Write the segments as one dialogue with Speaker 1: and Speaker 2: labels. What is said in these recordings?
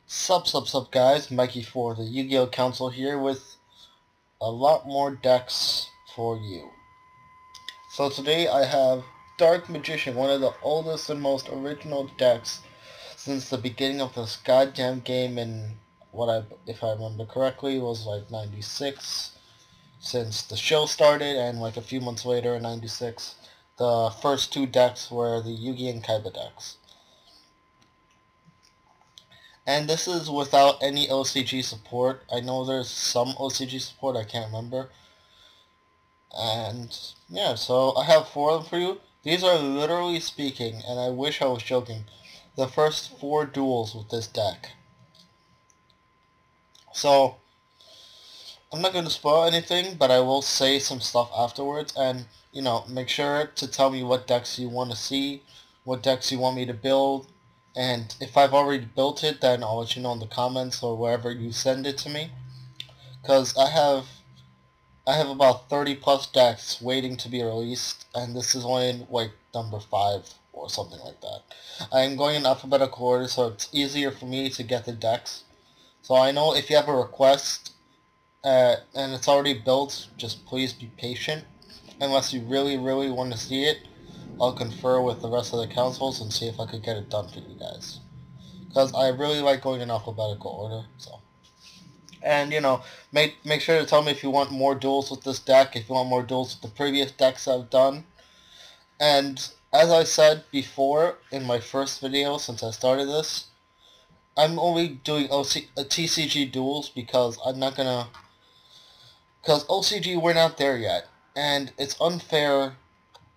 Speaker 1: Sup guys, Mikey for the Yu-Gi-Oh! Council here with a lot more decks for you. So today I have Dark Magician, one of the oldest and most original decks since the beginning of this goddamn game in if I remember correctly, was like 96, since the show started, and like a few months later in 96, the first two decks were the Yugi and Kaiba decks. And this is without any OCG support. I know there's some OCG support, I can't remember. And yeah, so I have four of them for you. These are literally speaking, and I wish I was joking, the first four duels with this deck. So I'm not going to spoil anything, but I will say some stuff afterwards, and you know, make sure to tell me what decks you want to see, what decks you want me to build, and if I've already built it, then I'll let you know in the comments or wherever you send it to me, because I have about 30 plus decks waiting to be released, and this is only like number 5 or something like that. I am going in alphabetical order, so it's easier for me to get the decks. So I know if you have a request and it's already built, just please be patient. Unless you really want to see it, I'll confer with the rest of the councils and see if I could get it done for you guys. Because I really like going in alphabetical order, so. And, you know, make sure to tell me if you want more duels with this deck, if you want more duels with the previous decks I've done. And as I said before in my first video since I started this, I'm only doing TCG duels because I'm not gonna... Because OCG, we're not there yet. And it's unfair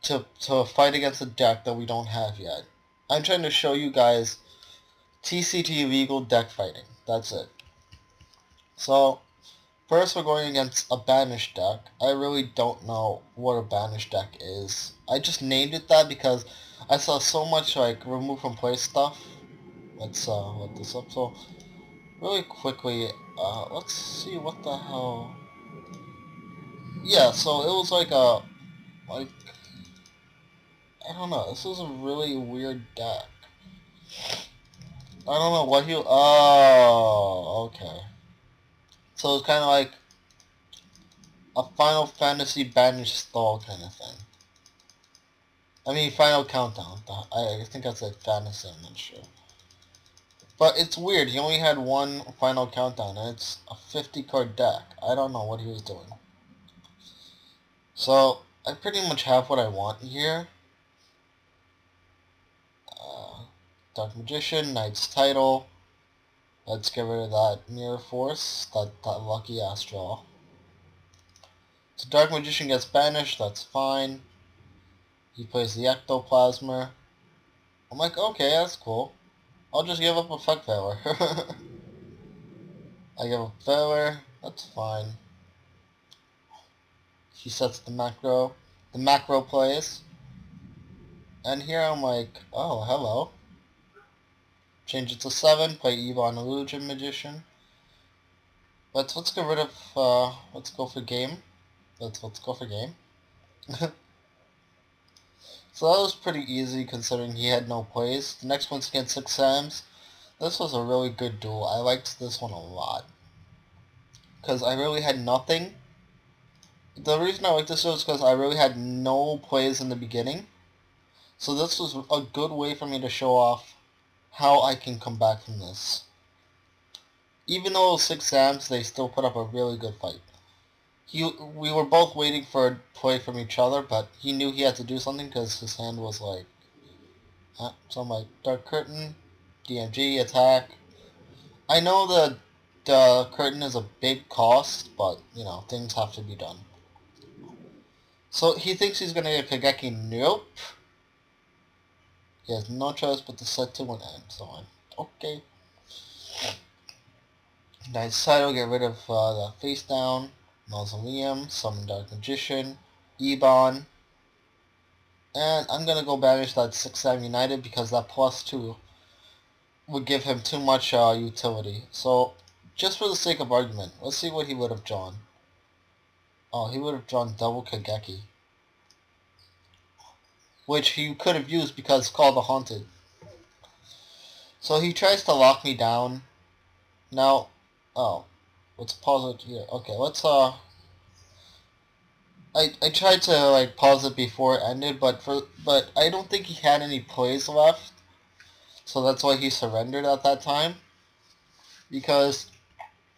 Speaker 1: to fight against a deck that we don't have yet. I'm trying to show you guys TCG legal deck fighting. That's it. So, first we're going against a Banished Duck. I really don't know what a Banished Duck is. I just named it that because I saw so much like remove from play stuff. Let's look this up. So, really quickly, let's see what the hell. Yeah, so it was like I don't know. This is a really weird deck. I don't know what he. Oh, okay. So it's kind of like a Final Fantasy Banished stall kind of thing. I mean, Final Countdown. I think that's like fantasy, I'm not sure. But it's weird. He only had one Final Countdown, and it's a 50 card deck. I don't know what he was doing. So, I pretty much have what I want here. Dark Magician, Knight's Title. Let's get rid of that Mirror Force, that lucky ass draw. So Dark Magician gets banished, that's fine. He plays the Ectoplasmer. I'm like, okay, that's cool. I'll just give up Effect Veiler. I give up Veiler, that's fine. He sets the macro. The macro plays. And here I'm like, oh, hello. Change it to 7, play Ebon Illusion Magician. Let's get rid of, let's go for game. Let's go for game. So that was pretty easy considering he had no plays. The next one's against 6 Sams. This was a really good duel. I liked this one a lot. Because I really had nothing. The reason I liked this was because I really had no plays in the beginning. So this was a good way for me to show off how I can come back from this. Even though it was 6 Sams, they still put up a really good fight. We were both waiting for a play from each other, but he knew he had to do something because his hand was like... So I'm like, Dark Curtain, DMG, attack. I know the curtain is a big cost, but, you know, things have to be done. So he thinks he's going to get Kageki. Nope. He has no choice but to set to an end. So I'm, okay. Knight's Title, get rid of the Facedown Mausoleum, summon Dark Magician, Ebon, and I'm going to go banish that 6-Sam United because that +2 would give him too much utility. So, just for the sake of argument, let's see what he would have drawn. Oh, he would have drawn double Kageki, which he could have used because it's called the Haunted. So he tries to lock me down, Now, oh, let's pause it here. Okay, let's I tried to like pause it before it ended, but I don't think he had any plays left, so that's why he surrendered at that time. Because,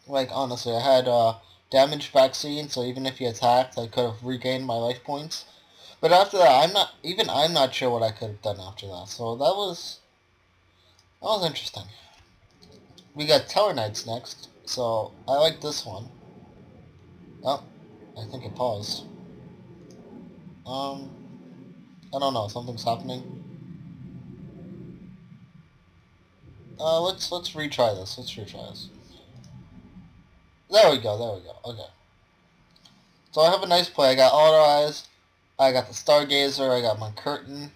Speaker 1: like, honestly, I had damage vaccine, so even if he attacked, I could have regained my life points. But after that, I'm not sure what I could have done after that. So that was interesting. We got Tellarknights next, so I like this one. Oh, I think it paused. I don't know, something's happening. Let's retry this. Let's retry this. There we go. There we go. Okay. So I have a nice play. I got Auto Eyes. I got the Stargazer. I got my Curtain.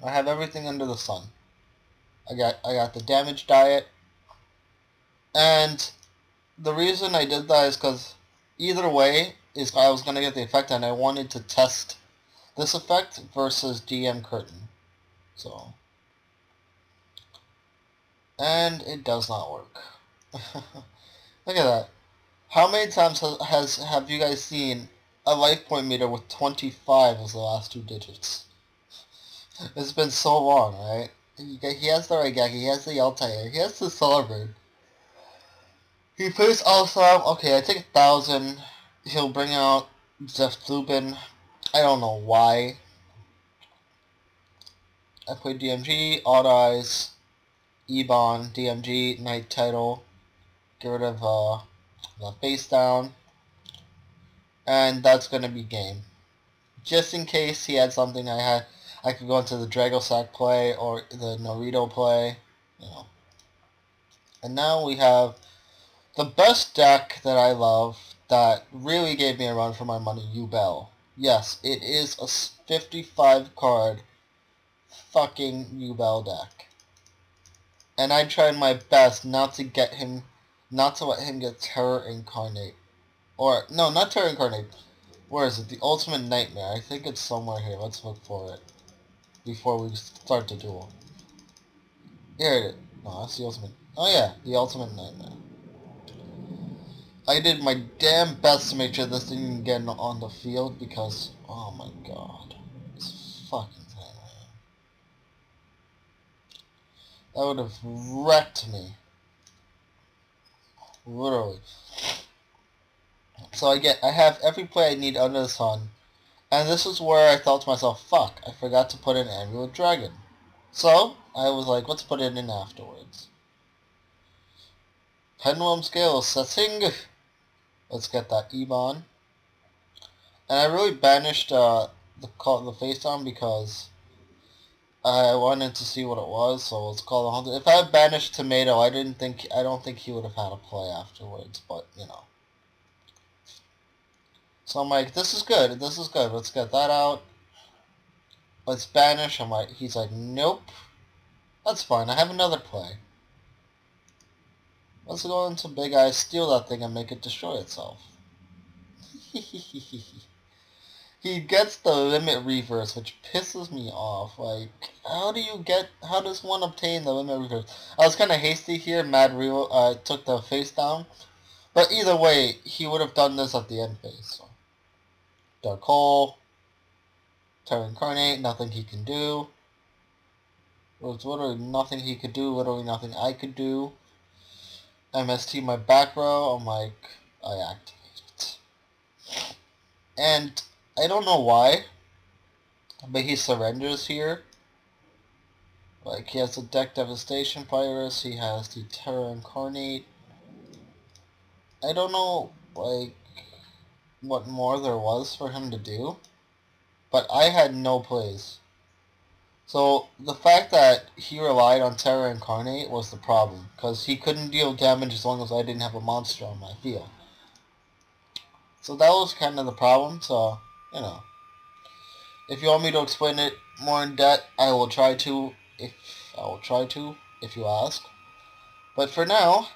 Speaker 1: I have everything under the sun. I got the damage diet. And the reason I did that is because either way is I was gonna get the effect, and I wanted to test this effect versus DM Curtain. So, and it does not work. Look at that. How many times have you guys seen a life point meter with 25 as the last two digits? It's been so long, right? He has the Raigeki, he has the Altair, he has the Celebrate. He plays Awesome. Okay, I take 1,000. He'll bring out Zeph Lupin. I don't know why. I play DMG, Odd Eyes, Ebon, DMG, Night Title. Get rid of the Facedown. And that's gonna be game. Just in case he had something I could go into the Dragosack play or the Norito play. You know. And now we have the best deck that I love that really gave me a run for my money, Yubel. Yes, it is a 55 card fucking Yubel deck. And I tried my best not to let him get Terror Incarnate. Or, no, not Terror Incarnate. Where is it? The Ultimate Nightmare. I think it's somewhere here. Let's look for it before we start the duel. Here it is. No, that's the Ultimate. Oh yeah, the Ultimate Nightmare. I did my damn best to make sure this didn't get on the field because, oh my god, this fucking thing, man. That would have wrecked me. Literally. So I have every play I need under the sun, and this is where I thought to myself, fuck, I forgot to put in Amulet Dragon. So, I was like, let's put it in afterwards. Pendulum Scale setting. Let's get that Ebon. And I really banished the face down because I wanted to see what it was, so let's call it 100. If I had banished Tomato, I don't think he would have had a play afterwards, but you know. So I'm like, this is good, let's get that out. Let's banish. He's like, nope. That's fine, I have another play. Let's go into Big Eyes, steal that thing, and make it destroy itself. He gets the limit reverse, which pisses me off. Like, how does one obtain the limit reverse? I was kind of hasty here. Mad Real took the face down. But either way, he would have done this at the end phase. So. Dark Hole. Terra Incarnate, nothing he can do. There's literally nothing he could do, literally nothing I could do. MST my back row, I'm like, I activate it. And I don't know why, but he surrenders here. Like, he has the Deck Devastation Virus, he has the Terra Incarnate. I don't know, like, what more there was for him to do, but I had no plays. So, the fact that he relied on Terra Incarnate was the problem, because he couldn't deal damage as long as I didn't have a monster on my field. So that was kind of the problem, so, you know. If you want me to explain it more in depth, I will try to, if you ask. But for now,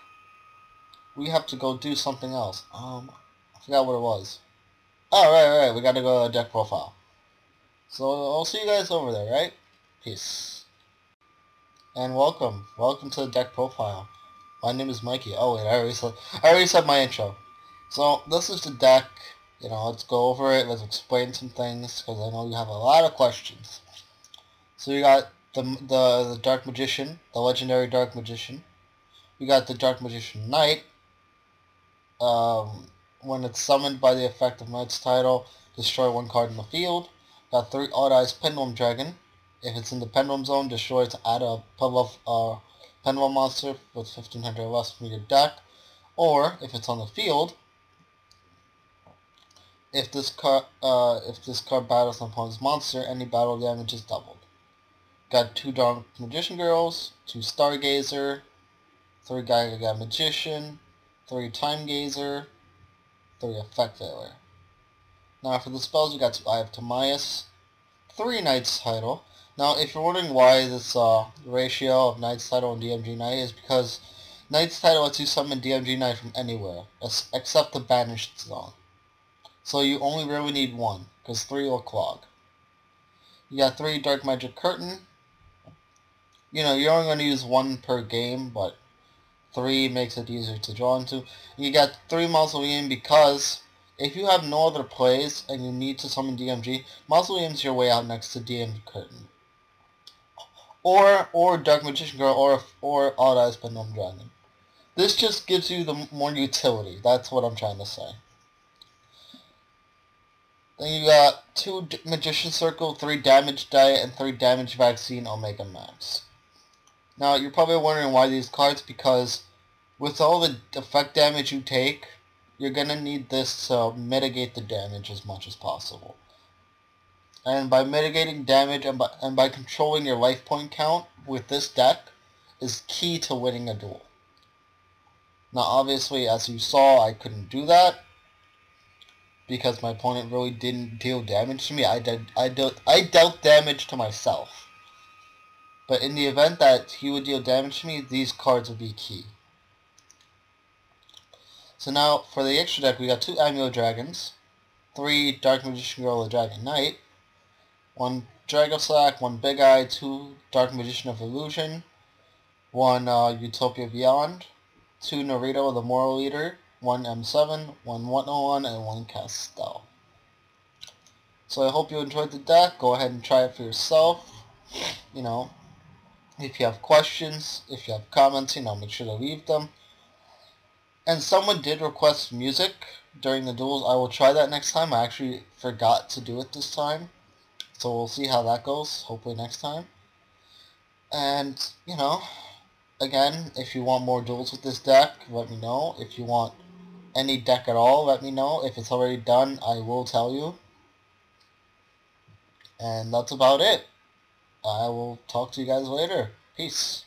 Speaker 1: we have to go do something else. I forgot what it was. Oh, right, we gotta go to deck profile. So, I'll see you guys over there, right? Peace. And welcome to the deck profile. My name is Mikey. Oh wait, I already said my intro. So this is the deck. Let's go over it. Let's explain some things because I know you have a lot of questions. So you got the Dark Magician, the legendary Dark Magician. You got the Dark Magician Knight. When it's summoned by the effect of Knight's title, destroy one card in the field. Got 3 Odd Eyes Pendulum Dragon. If it's in the Pendulum Zone, destroy it to add a Pendulum monster with 1500 or less from your deck. Or if it's on the field, if this card battles an opponent's monster, any battle damage is doubled. Got 2 Dark Magician Girls, 2 Stargazer, 3 Gaga Magician, 3 Time Gazer, 3 Effect Failure. Now for the spells, we got 2 Eye of Timaeus, 3 Knight's Title. Now if you're wondering why this ratio of Knight's Title and DMG Knight is because Knight's Title lets you summon DMG Knight from anywhere, except the Banished Zone. So you only really need 1, because 3 will clog. You got 3 Dark Magic Curtain. You're only going to use 1 per game, but 3 makes it easier to draw into. You got 3 Mausoleum because if you have no other plays and you need to summon DMG, Mausoleum's your way out next to DMG Curtain. Or Dark Magician Girl or Odd Eyes Pendulum Dragon. This just gives you the more utility. That's what I'm trying to say. Then you got 2 Magician Circle, 3 Damage Diet, and 3 Damage Vaccine Omega Max. Now, you're probably wondering why these cards, because with all the effect damage you take, you're going to need this to mitigate the damage as much as possible. And by mitigating damage and by controlling your life point count with this deck is key to winning a duel. Now, obviously, as you saw, I couldn't do that because my opponent really didn't deal damage to me. I dealt damage to myself. But in the event that he would deal damage to me, these cards would be key. So now, for the extra deck, we got 2 Amulet Dragons, 3 Dark Magician Girl or Dragon Knight, 1 Dragoslack, 1 Big Eye, 2 Dark Magician of Illusion, 1 Utopia Beyond, 2 Naruto the Moral Leader, 1 M7, 1 101, and 1 Castel. So I hope you enjoyed the deck. Go ahead and try it for yourself. If you have questions, if you have comments, make sure to leave them. And someone did request music during the duels. I will try that next time. I actually forgot to do it this time. So we'll see how that goes, hopefully next time. And, again, if you want more duels with this deck, let me know. If you want any deck at all, let me know. If it's already done, I will tell you. And that's about it. I will talk to you guys later. Peace.